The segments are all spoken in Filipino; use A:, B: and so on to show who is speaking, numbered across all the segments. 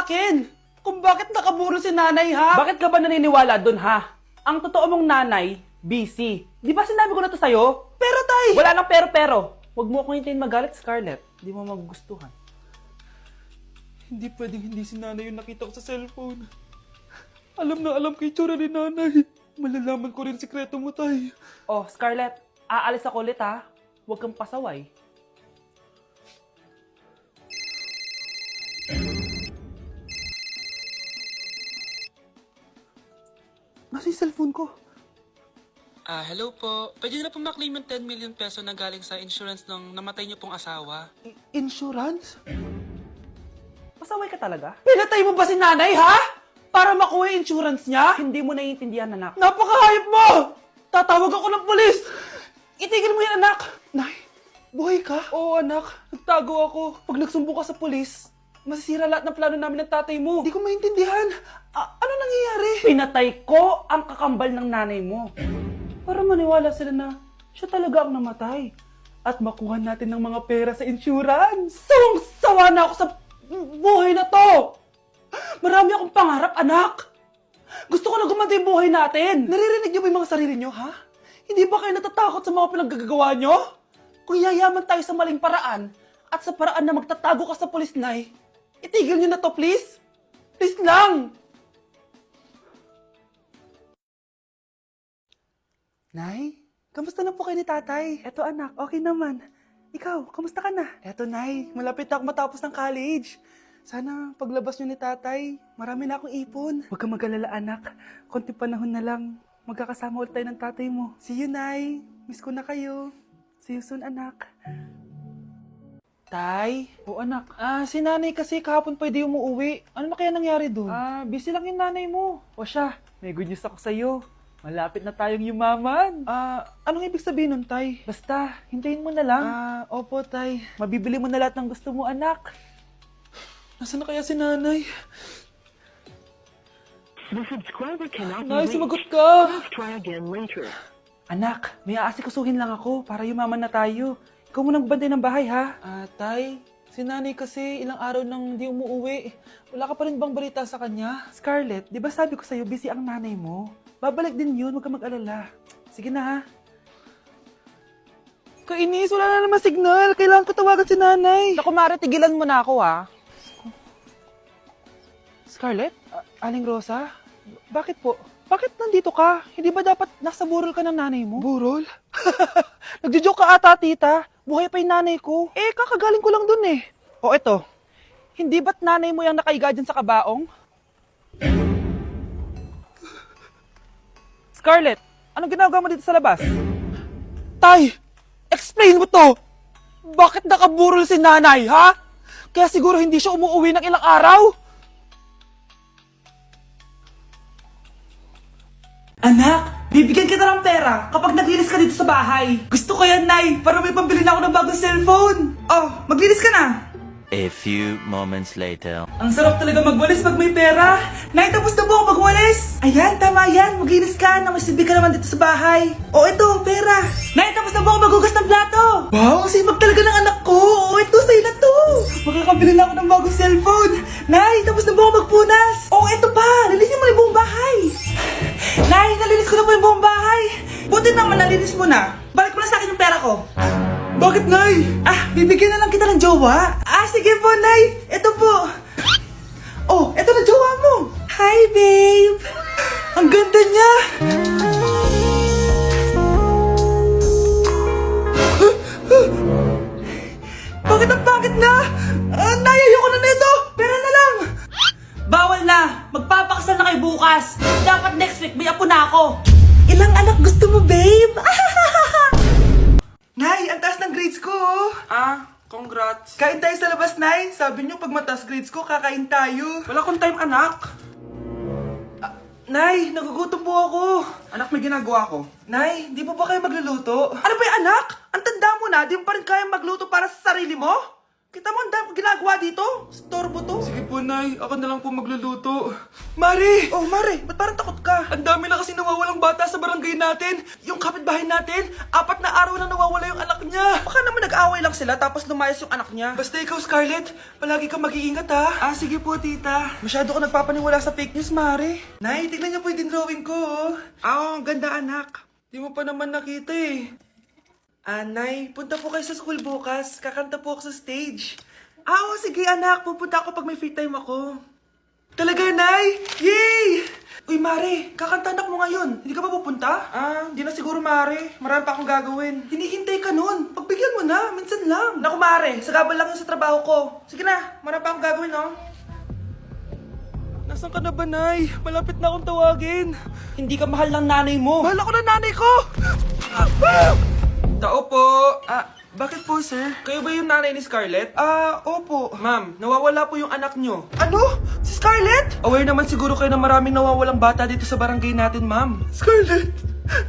A: sa akin kung bakit nakaburol si nanay, ha?
B: Bakit ka ba naniniwala dun, ha? Ang totoo mong nanay, busy. Di ba sinabi ko na to sa'yo?
A: Pero tay!
B: Wala nang pero. Huwag mo akong hintayin magalit, Scarlett. Di mo magugustuhan.
A: Hindi pwedeng hindi si nanay yung nakita ko sa cellphone. Alam na alam ko yung tsura ni nanay. Malalaman ko rin sikreto mo, tay.
B: Oh, Scarlett, aalis ako ulit, ha? Huwag kang pasaway.
A: Nasa yung cellphone ko?
C: Hello po. Pwede na po maklaim yung 10 million peso na galing sa insurance ng namatay niyo pong asawa.
A: Insurance?
B: Pasaway ka talaga?
A: Pinatay mo ba si nanay, ha? Para makuha yung insurance niya?
B: Hindi mo naiintindihan, anak.
A: Napakahayop mo! Tatawag ako ng pulis! Itigil mo yan, anak! Nay, buhay ka? Oo, anak. Nagtago ako. Pag nagsumbong ka sa pulis, masisira lahat ng plano namin ng tatay mo. Hindi ko maintindihan. Ano nangyayari?
B: Pinatay ko ang kakambal ng nanay mo.
A: Para maniwala sila na siya talaga ang namatay. At makuha natin ng mga pera sa insurance. Sawang-sawa na ako sa buhay na to! Marami akong pangarap, anak! Gusto ko na gumanda yung buhay natin! Naririnig niyo ba yung mga sarili niyo, ha? Hindi ba kayo natatakot sa mga pinaggagawa niyo? Kung yayaman tayo sa maling paraan at sa paraan na magtatago ka sa pulis, Nay, itigil niyo na to, please! Please lang! Nay, kamusta na po kayo ni tatay? Eto anak, okay naman. Ikaw, kamusta ka na? Eto Nay, malapit na ako matapos ng college. Sana paglabas niyo ni tatay, marami na akong ipon. Huwag kang mag-alala anak, konti panahon na lang. Magkakasama ulit tayo ng tatay mo. See you, Nay. Miss ko na kayo. See you soon, anak. Tay? O anak, si nanay kasi kahapon pwede umuwi. Ano na kaya nangyari doon? Busy lang yung nanay mo. O siya, may good news ako sa'yo. Malapit na tayong yumaman. Anong ibig sabihin nun, Tay? Basta, hintayin mo na lang. Opo, Tay. Mabibili mo na lahat ng gusto mo, anak. Nasaan na kaya si nanay?
D: The subscriber cannot
A: Nay,
D: be reached.
A: sumagot ka!
D: Please try again later.
A: Anak, may aasikasuhin lang ako para yumaman na tayo. Ikaw munang bantay ng bahay, ha? Tay, si nanay kasi ilang araw nang di umuwi. Wala ka pa rin bang balita sa kanya? Scarlett, di ba sabi ko sa'yo busy ang nanay mo? Babalik din yun, huwag ka mag-alala. Sige na, ha? Kainis, wala na naman signal. Kailangan ko tawagan si nanay.
B: Naku, Mare, tigilan mo na ako, ha?
A: Scarlett? Aling Rosa? Bakit po? Bakit nandito ka? Hindi ba dapat nasa burol ka ng nanay mo? Burol? Nagjo-joke ka ata, tita. Buhay pa yung nanay ko. Kakagaling ko lang dun eh. O eto, hindi ba't nanay mo yung nakaiga dyan sa kabaong? Scarlett, anong ginagawa mo dito sa labas? Tay, explain mo to! Bakit nakaburol si nanay, ha? Kaya siguro hindi siya umuwi ng ilang araw? Anak, bibigyan kita ng pera kapag naglinis ka dito sa bahay. Gusto ko yan, Nay, para may pambili na ako ng bagong cellphone. Oh, maglinis ka na.
E: A few moments later.
A: Ang sarap talaga magwalis pag may pera. Nay, tapos na po ako magwalis. Ayan, tama yan. Maglinis ka na may silbi ka naman dito sa bahay. O, ito, pera. Nay, tapos na po ako maghugas ng plato. Wow, sipag talaga ng anak ko. O, ito, sa'yo na to. Makakabili na ako ng bagong cellphone. Nay, tapos na po ako magpunas. O, ito pa. Linisin mo na yung buong bahay. Nay, nalinis ko na po yung buong bahay. Buti naman nalinis mo na. Balik mo na sa akin yung pera ko. Bakit, Nay? Bibigyan na lang kita ng jowa. Sige po, Nay. Ito po. Oh, ito na jowa mo. Hi, babe. Ang ganda niya. Bakit ang pangit na? Nay, ayoko na nito. Pera na lang. Bawal na. Magpapakasal na kayo bukas. Dapat next week may apo na ako. Ilang anak gusto mo, babe? Nay, ang taas ng grades ko, oh.
B: Congrats.
A: Kain tayo sa labas, Nay. Sabi niyo, pag mataas grades ko, kakain tayo.
B: Wala akong time, anak.
A: Nay, nagugutom po ako.
B: Anak, may ginagawa ko.
A: Nay, di po ba kayo magluluto? Ano ba yung anak? Ang tanda mo na, di mo pa rin kaya magluto para sa sarili mo? Kita mo, ang dami kong ginagawa dito. Storbo to.
C: Sige po, Nay. Ako na lang po magluluto.
A: Mare! Oh, Mare, ba't parang takot ka?
C: Ang dami na kasi nawawalang bata sa barangay natin.
A: Yung kapitbahay natin, 4 na araw na nawawala yung anak niya. Baka naman nag-away lang sila tapos lumayas yung anak niya.
C: Basta ikaw, Scarlett, palagi kang mag-iingat, ha?
A: Ah, sige po, tita. Masyado ko nagpapaniwala sa fake news, Mare. Nay, tignan niyo po yung drawing ko, oh. Ah, ang ganda, anak.
C: Di mo pa naman nakita, eh.
A: Nay, punta po kayo sa school bukas. Kakanta po ako sa stage. Ah, oh, sige, anak. Pupunta ako pag may free time ako. Talaga, Nay? Yay! Uy, Mare, kakanta anak mo ngayon. Hindi ka ba pupunta? Ah, hindi na siguro, Mare. Marami pa akong gagawin. Hinihintay ka nun. Pagbigyan mo na, minsan lang. Naku, Mare, sagabal lang yun sa trabaho ko. Sige na, marami pa akong gagawin, no?
C: Nasaan ka na ba, Nay? Malapit na akong tawagin.
A: Hindi ka mahal ng nanay mo.
C: Mahal ako ng nanay ko! Tao po!
A: Bakit po, sir?
C: Kayo ba yung nanay ni Scarlett?
A: Opo.
C: Ma'am, nawawala po yung anak nyo.
A: Ano? Si Scarlett?
C: Aware naman siguro kayo na maraming nawawalang bata dito sa barangay natin, ma'am.
A: Scarlett?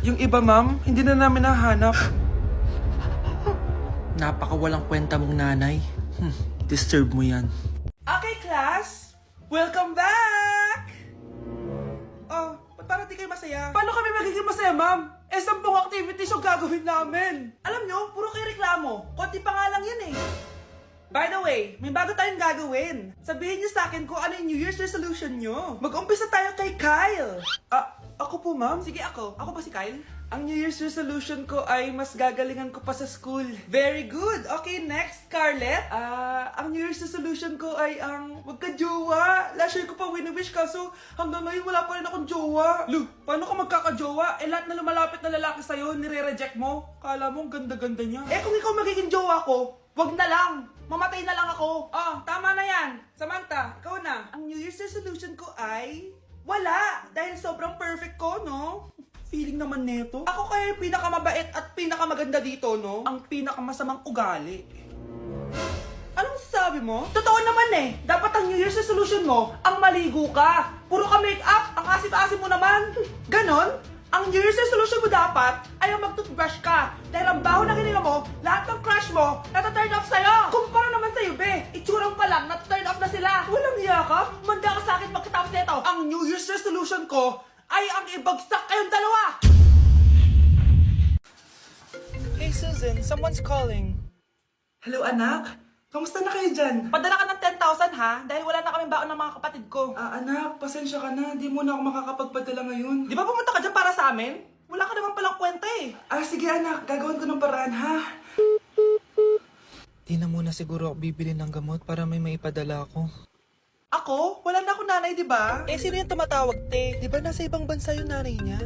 C: Yung iba, ma'am, hindi na namin nahanap. Napakawalang kwenta mong nanay. Disturb mo yan.
A: Okay, class. Welcome back! Oh, ba't parang di kayo masaya?
C: Paano kami magiging masaya, ma'am? 10 activities yung gagawin namin.
A: Alam nyo, puro kayo reklamo. Konti pa nga lang yan eh. By the way, may bago tayong gagawin. Sabihin nyo sa akin kung ano yung New Year's resolution nyo. Mag-umpisa tayo kay Kyle.
C: Ako po, ma'am.
A: Sige ako. Ako ba si Kyle?
C: Ang New Year's resolution ko ay mas gagalingan ko pa sa school.
A: Very good. Okay, next, Scarlett.
C: Ang New Year's resolution ko ay ang wag ka jowa. Last year ko pa wini-wish kaso hanggang ngayon wala pa rin akong jowa.
A: Lu, paano ka magkakajowa? Eh, lahat na lumalapit na lalaki sa'yo, nire-reject mo.
C: Kala mo ang ganda-ganda niya.
A: Eh, kung ikaw magiging jowa ko, wag na lang. Mamatay na lang ako. Oh, tama na yan. Samantha, ikaw na. Ang New Year's resolution ko ay wala. Dahil sobrang perfect ko, no? Feeling naman neto. Ako kaya yung pinakamabait at pinakamaganda dito, no? Ang pinakamasamang ugali. Anong sabi mo? Totoo naman eh. Dapat ang New Year's resolution mo, ang maligo ka. Puro ka make-up, ang asim-asim mo naman. Ganon? Ang New Year's resolution mo dapat ay ang mag-toothbrush ka. Dahil ang baho na hininga mo, lahat ng crush mo, nata-turn off sa'yo. Kumpara naman sa'yo, be. Itsurang pa lang, nata-turn off na sila. Walang iya ka? Manda ka sa akin pagkatapos nito. Ang New Year's resolution ko ay ang ibagsak kayong dalawa.
C: Hey Susan, someone's calling.
A: Hello, anak. Kamusta na kayo dyan? Padala ka ng 10,000 ha, dahil wala na kami baon ng mga kapatid ko.
C: Anak, pasensya ka na. Di mo na ako makakapagpadala ngayon.
A: Di ba pumunta ka dyan para sa amin? Wala ka naman palang kwenta eh.
C: Sige anak, gagawin ko ng paraan ha. Di na muna siguro ako bibili ng gamot para may maipadala ako.
A: Ako? Wala na ako nanay, di ba?
C: Sino yung tumatawag, te? Di ba nasa ibang bansa yung nanay niya?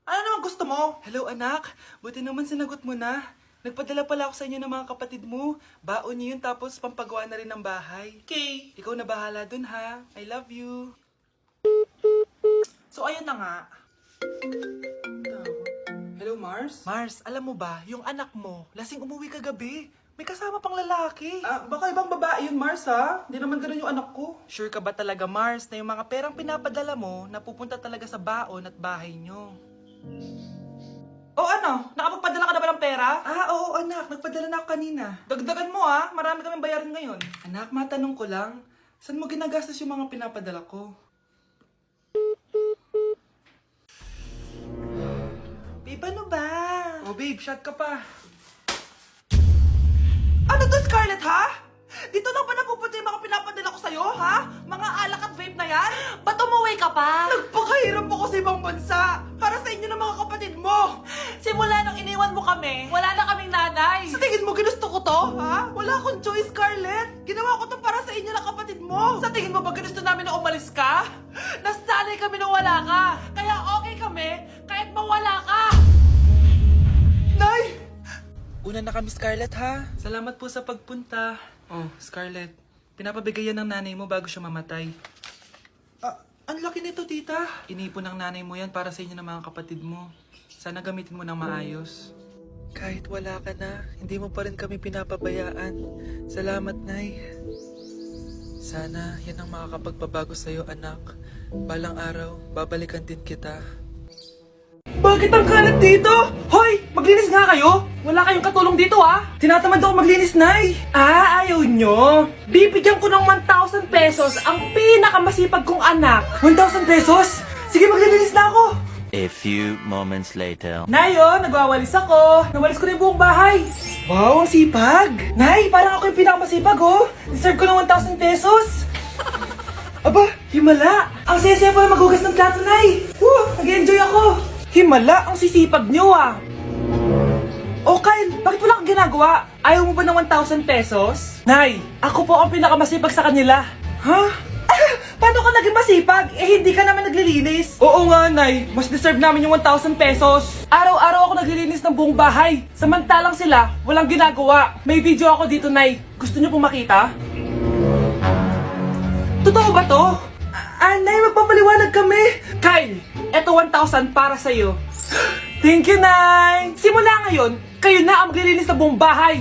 A: Ano naman gusto mo?
C: Hello anak, buti naman sinagot mo na. Nagpadala pala ako sa inyo ng mga kapatid mo. Baon niyo yun tapos pampagawa na rin ng bahay.
A: Okay.
C: Ikaw na bahala dun ha. I love you.
A: So ayun na nga.
C: Hello Mars?
A: Mars, alam mo ba, yung anak mo, lasing umuwi kagabi. May kasama pang lalaki. Baka ibang babae yun, Mars, ha? Hindi naman ganun yung anak ko. Sure ka ba talaga, Mars, na yung mga perang pinapadala mo, napupunta talaga sa baon at bahay nyo? O ano? Nakapagpadala ka na ba ng pera? Oo, anak. Nagpadala na ako kanina. Dagdagan mo, ha? Marami kaming bayaran ngayon.
C: Anak, matanong ko lang, saan mo ginagastos yung mga pinapadala ko?
A: Babe, ano ba?
C: Oh babe, shot ka pa.
A: Ano to, Scarlett, ha? Dito lang ba napupunta yung mga pinapadala ko sa'yo, ha? Mga alak at vape na yan? Ba't umuwi ka pa? Nagpakahirap ako sa ibang bansa para sa inyo ng mga kapatid mo. Simula nung iniwan mo kami, wala na kaming nanay. Sa tingin mo ginusto ko to, ha? Wala akong choice, Scarlett. Ginawa ko to para sa inyo ng kapatid mo. Sa tingin mo ba ginusto namin na umalis ka? Nasanay kami na wala ka. Kaya okay kami kahit mawala ka. Nay!
C: Una na kami, Scarlett, ha? Salamat po sa pagpunta. Oh, Scarlett, pinapabigay yan ng nanay mo bago siya mamatay.
A: Ang laki nito, tita.
C: Inipon ng nanay mo yan para sa inyo ng mga kapatid mo. Sana gamitin mo ng maayos. Kahit wala ka na, hindi mo pa rin kami pinapabayaan. Salamat, Nay. Sana yan ang makakapagpabago sa'yo, anak. Balang araw, babalikan din kita.
A: Bakit ang kalat dito? Hoy! Maglinis nga kayo! Wala
B: Wala kayong katulong dito ah.
A: Tinatamad ako maglinis, Nay.
B: Ayaw nyo. Bibigyan ko ng 1,000 pesos ang pinakamasipag kong anak.
A: 1,000 pesos? Sige, maglilinis na ako.
E: A few moments later.
B: Nay, oh, nagwawalis ako. Nawalis ko na yung buong bahay.
A: Wow, ang sipag. Nay, parang ako yung pinakamasipag, oh. Deserve ko ng 1,000 pesos. Aba, himala. Ang saya-saya pala maghugas ng plato, Nay. Nag-enjoy ako.
B: Himala, ang sisipag nyo ah. Oh, Kyle, bakit wala kang ginagawa? Ayaw mo ba ng 1,000 pesos? Nay, ako po ang pinakamasipag sa kanila.
A: Ha?
B: Paano ka naging masipag? Eh, hindi ka naman naglilinis.
A: Oo nga, Nay.
B: Mas deserve namin yung 1,000 pesos. Araw-araw ako naglilinis ng buong bahay. Samantalang sila, walang ginagawa. May video ako dito, Nay. Gusto niyo pong makita? Totoo ba to?
A: Nay, magpapaliwanag kami.
B: Kyle, eto 1,000 para sa'yo. Thank you, Nay! Simula ngayon, kayo na ang maglilinis ng buong bahay.